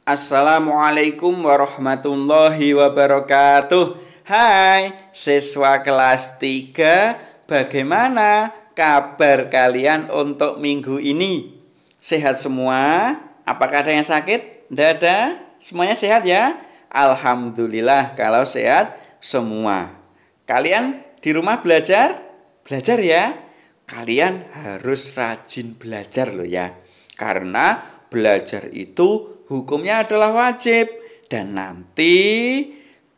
Assalamualaikum warahmatullahi wabarakatuh. Hai siswa kelas 3, bagaimana kabar kalian untuk minggu ini? Sehat semua? Apakah ada yang sakit? Tidak ada? Semuanya sehat ya? Alhamdulillah kalau sehat semua. Kalian di rumah belajar? Belajar ya? Kalian harus rajin belajar loh ya. Karena belajar itu hukumnya adalah wajib. Dan nanti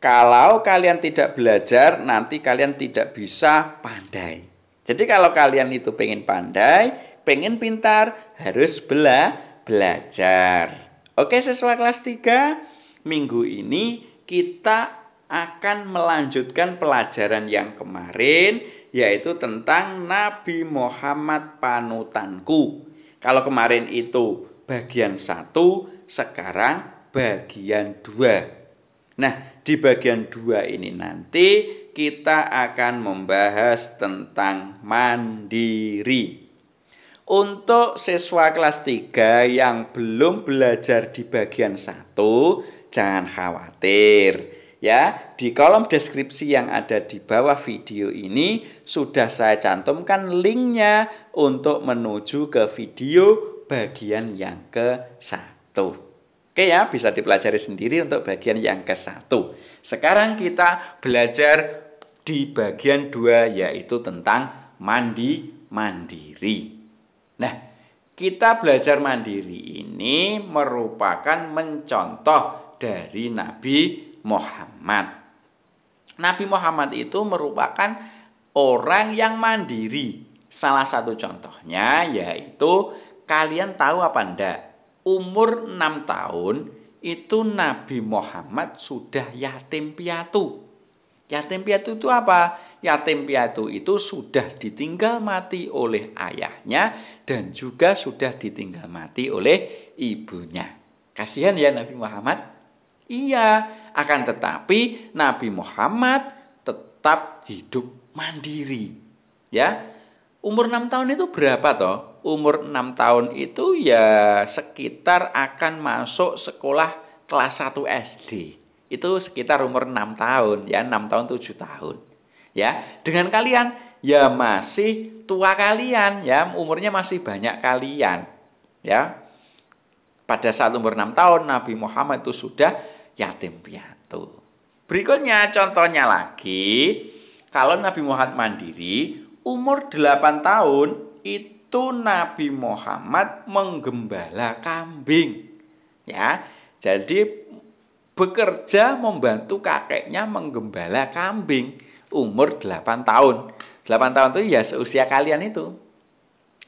kalau kalian tidak belajar, nanti kalian tidak bisa pandai. Jadi kalau kalian itu pengen pandai, pengen pintar, harus belajar. Oke siswa kelas 3, minggu ini kita akan melanjutkan pelajaran yang kemarin, yaitu tentang Nabi Muhammad panutanku. Kalau kemarin itu bagian 1, sekarang bagian 2. Nah, di bagian 2 ini nanti kita akan membahas tentang mandiri. Untuk siswa kelas 3 yang belum belajar di bagian 1, jangan khawatir. Ya, di kolom deskripsi yang ada di bawah video ini sudah saya cantumkan linknya untuk menuju ke video bagian yang ke-1. Oke ya, bisa dipelajari sendiri untuk bagian yang ke-1. Sekarang kita belajar di bagian 2, yaitu tentang mandiri. Nah, kita belajar mandiri ini merupakan mencontoh dari Nabi Muhammad. Nabi Muhammad itu merupakan orang yang mandiri. Salah satu contohnya yaitu, kalian tahu apa enggak? Umur 6 tahun itu Nabi Muhammad sudah yatim piatu. Yatim piatu itu apa? Yatim piatu itu sudah ditinggal mati oleh ayahnya dan juga sudah ditinggal mati oleh ibunya. Kasihan ya Nabi Muhammad? Iya, akan tetapi Nabi Muhammad tetap hidup mandiri. Ya. Umur 6 tahun itu berapa toh? Umur 6 tahun itu ya sekitar akan masuk sekolah kelas 1 SD. Itu sekitar umur 6 tahun ya, 6 tahun 7 tahun. Ya, dengan kalian ya masih tua kalian ya, umurnya masih banyak kalian. Ya. Pada saat umur 6 tahun Nabi Muhammad itu sudah yatim piatu. Berikutnya contohnya lagi, kalau Nabi Muhammad mandiri, umur 8 tahun itu Nabi Muhammad menggembala kambing. Ya, jadi bekerja membantu kakeknya menggembala kambing. Umur 8 tahun. 8 tahun itu ya seusia kalian itu.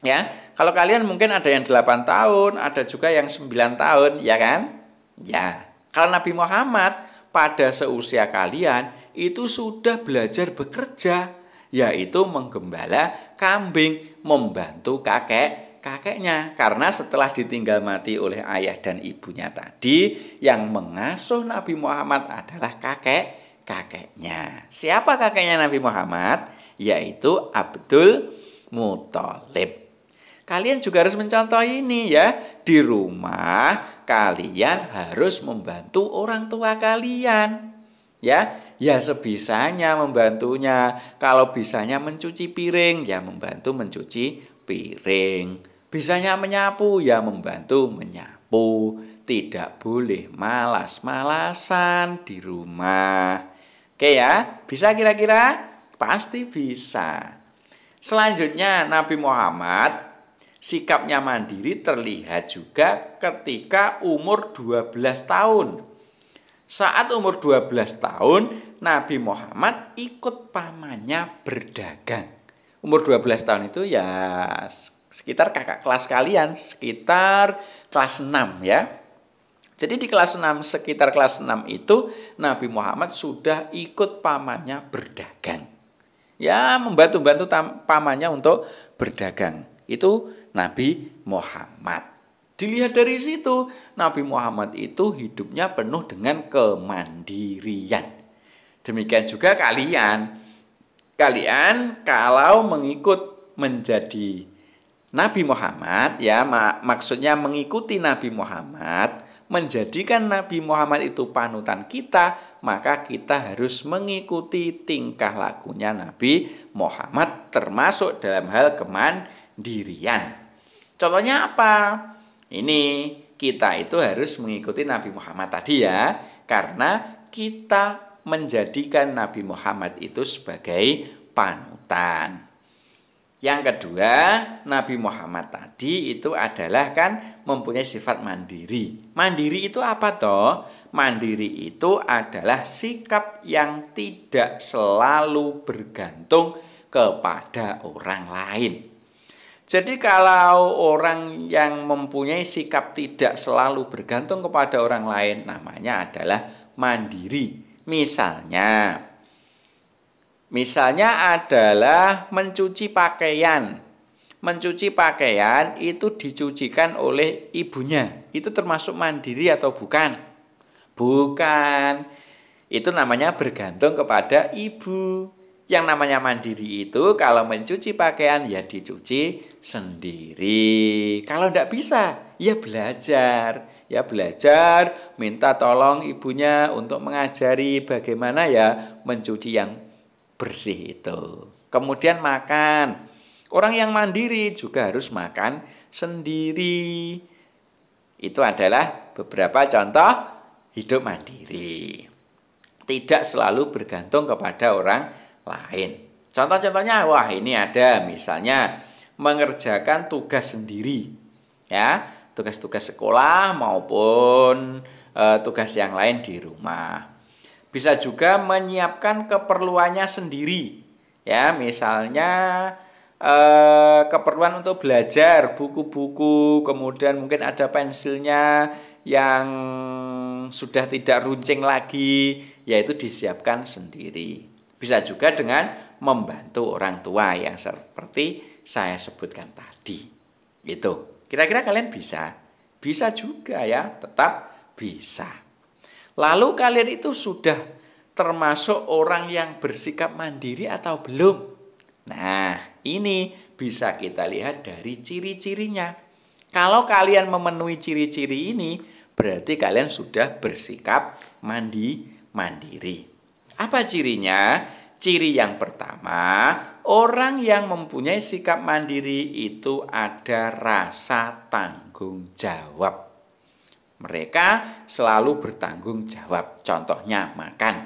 Ya, kalau kalian mungkin ada yang 8 tahun, ada juga yang 9 tahun, ya kan? Ya. Kalau Nabi Muhammad pada seusia kalian itu sudah belajar bekerja, yaitu menggembala kambing, membantu kakeknya. Karena setelah ditinggal mati oleh ayah dan ibunya tadi, yang mengasuh Nabi Muhammad adalah kakeknya. Siapa kakeknya Nabi Muhammad? Yaitu Abdul Muthalib. Kalian juga harus mencontoh ini ya. Di rumah kalian harus membantu orang tua kalian. Ya sebisanya membantunya. Kalau bisanya mencuci piring, ya membantu mencuci piring. Bisanya menyapu, ya membantu menyapu. Tidak boleh malas-malasan di rumah. Oke ya, bisa kira-kira? Pasti bisa. Selanjutnya Nabi Muhammad sikapnya mandiri terlihat juga ketika umur 12 tahun. Saat umur 12 tahun, Nabi Muhammad ikut pamannya berdagang. Umur 12 tahun itu ya sekitar kakak kelas kalian, sekitar kelas 6 ya. Jadi di kelas 6, sekitar kelas 6 itu Nabi Muhammad sudah ikut pamannya berdagang. Ya, membantu-bantu pamannya untuk berdagang. Itu Nabi Muhammad. Dilihat dari situ, Nabi Muhammad itu hidupnya penuh dengan kemandirian. Demikian juga kalian. Kalian kalau mengikut menjadi Nabi Muhammad, ya maksudnya mengikuti Nabi Muhammad, menjadikan Nabi Muhammad itu panutan kita, maka kita harus mengikuti tingkah lakunya Nabi Muhammad termasuk dalam hal kemandirian. Contohnya apa? Ini kita itu harus mengikuti Nabi Muhammad tadi ya, karena kita menjadikan Nabi Muhammad itu sebagai panutan. Yang kedua, Nabi Muhammad tadi itu adalah kan mempunyai sifat mandiri. Mandiri itu apa toh? Mandiri itu adalah sikap yang tidak selalu bergantung kepada orang lain. Jadi kalau orang yang mempunyai sikap tidak selalu bergantung kepada orang lain, namanya adalah mandiri. Misalnya adalah mencuci pakaian. Mencuci pakaian itu dicucikan oleh ibunya. Itu termasuk mandiri atau bukan? Bukan. Itu namanya bergantung kepada ibu. Yang namanya mandiri itu kalau mencuci pakaian ya dicuci sendiri. Kalau tidak bisa ya belajar. Ya belajar, minta tolong ibunya untuk mengajari bagaimana ya mencuci yang bersih itu. Kemudian makan. Orang yang mandiri juga harus makan sendiri. Itu adalah beberapa contoh hidup mandiri. Tidak selalu bergantung kepada orang lain. Contoh-contohnya, wah ini ada misalnya mengerjakan tugas sendiri. Ya, tugas-tugas sekolah maupun tugas yang lain di rumah. Bisa juga menyiapkan keperluannya sendiri. Ya, misalnya keperluan untuk belajar, buku-buku, kemudian mungkin ada pensilnya yang sudah tidak runcing lagi, yaitu disiapkan sendiri. Bisa juga dengan membantu orang tua yang seperti saya sebutkan tadi. Itu. Kira-kira kalian bisa? Bisa juga ya, tetap bisa. Lalu kalian itu sudah termasuk orang yang bersikap mandiri atau belum? Nah, ini bisa kita lihat dari ciri-cirinya. Kalau kalian memenuhi ciri-ciri ini, berarti kalian sudah bersikap mandiri. Apa cirinya? Ciri yang pertama, orang yang mempunyai sikap mandiri itu ada rasa tanggung jawab. Mereka selalu bertanggung jawab. Contohnya makan.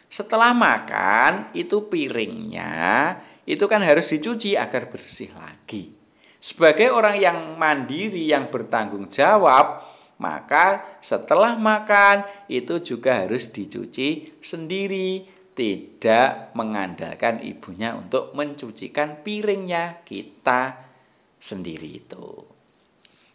Setelah makan, itu piringnya itu kan harus dicuci agar bersih lagi. Sebagai orang yang mandiri, yang bertanggung jawab, maka setelah makan itu juga harus dicuci sendiri. Tidak mengandalkan ibunya untuk mencucikan piringnya, kita sendiri itu.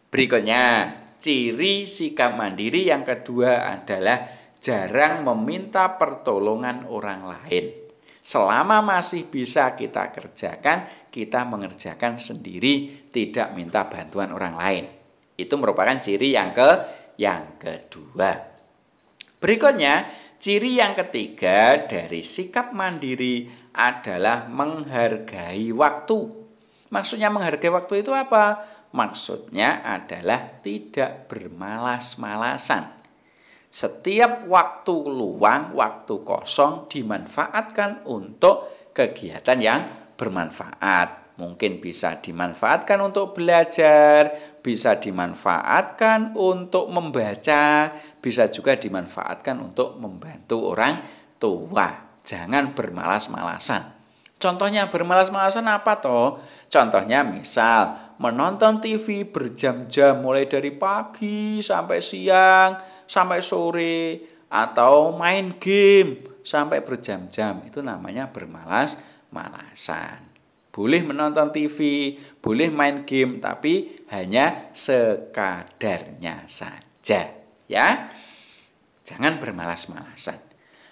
Berikutnya, ciri sikap mandiri yang kedua adalah jarang meminta pertolongan orang lain. Selama masih bisa kita kerjakan, kita mengerjakan sendiri, tidak minta bantuan orang lain. Itu merupakan ciri yang kedua. Berikutnya, ciri yang ketiga dari sikap mandiri adalah menghargai waktu. Maksudnya menghargai waktu itu apa? Maksudnya adalah tidak bermalas-malasan. Setiap waktu luang, waktu kosong dimanfaatkan untuk kegiatan yang bermanfaat. Mungkin bisa dimanfaatkan untuk belajar, bisa dimanfaatkan untuk membaca, bisa juga dimanfaatkan untuk membantu orang tua. Jangan bermalas-malasan. Contohnya bermalas-malasan apa toh? Contohnya misal menonton TV berjam-jam mulai dari pagi sampai siang, sampai sore, atau main game sampai berjam-jam. Itu namanya bermalas-malasan. Boleh menonton TV, boleh main game, tapi hanya sekadarnya saja, ya. Jangan bermalas-malasan.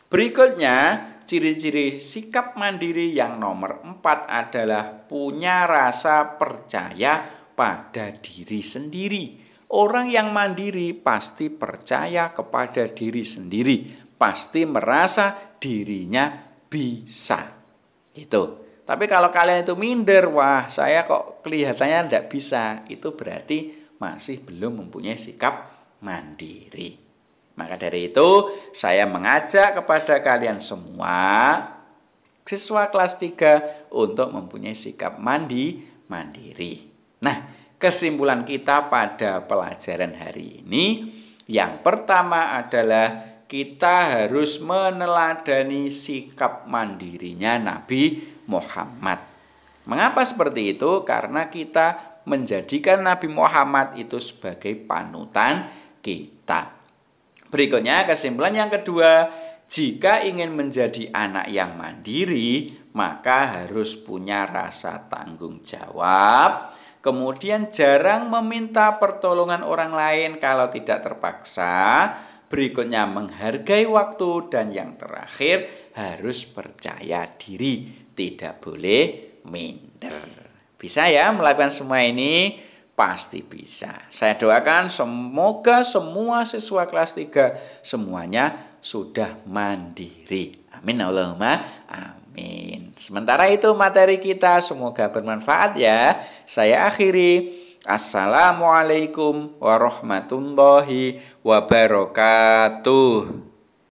Berikutnya, ciri-ciri sikap mandiri yang nomor 4 adalah punya rasa percaya pada diri sendiri. Orang yang mandiri pasti percaya kepada diri sendiri, pasti merasa dirinya bisa. Itu. Tapi kalau kalian itu minder, wah saya kok kelihatannya tidak bisa, itu berarti masih belum mempunyai sikap mandiri. Maka dari itu saya mengajak kepada kalian semua siswa kelas 3 untuk mempunyai sikap mandiri. Nah, kesimpulan kita pada pelajaran hari ini yang pertama adalah kita harus meneladani sikap mandirinya Nabi Muhammad. Mengapa seperti itu? Karena kita menjadikan Nabi Muhammad itu sebagai panutan kita. Berikutnya kesimpulan yang kedua, jika ingin menjadi anak yang mandiri, maka harus punya rasa tanggung jawab. Kemudian jarang meminta pertolongan orang lain kalau tidak terpaksa. Berikutnya menghargai waktu. Dan yang terakhir harus percaya diri. Tidak boleh minder. Bisa ya melakukan semua ini? Pasti bisa. Saya doakan semoga semua siswa kelas 3 semuanya sudah mandiri. Amin Allahumma amin. Sementara itu materi kita semoga bermanfaat ya. Saya akhiri. Assalamualaikum warahmatullahi wabarakatuh.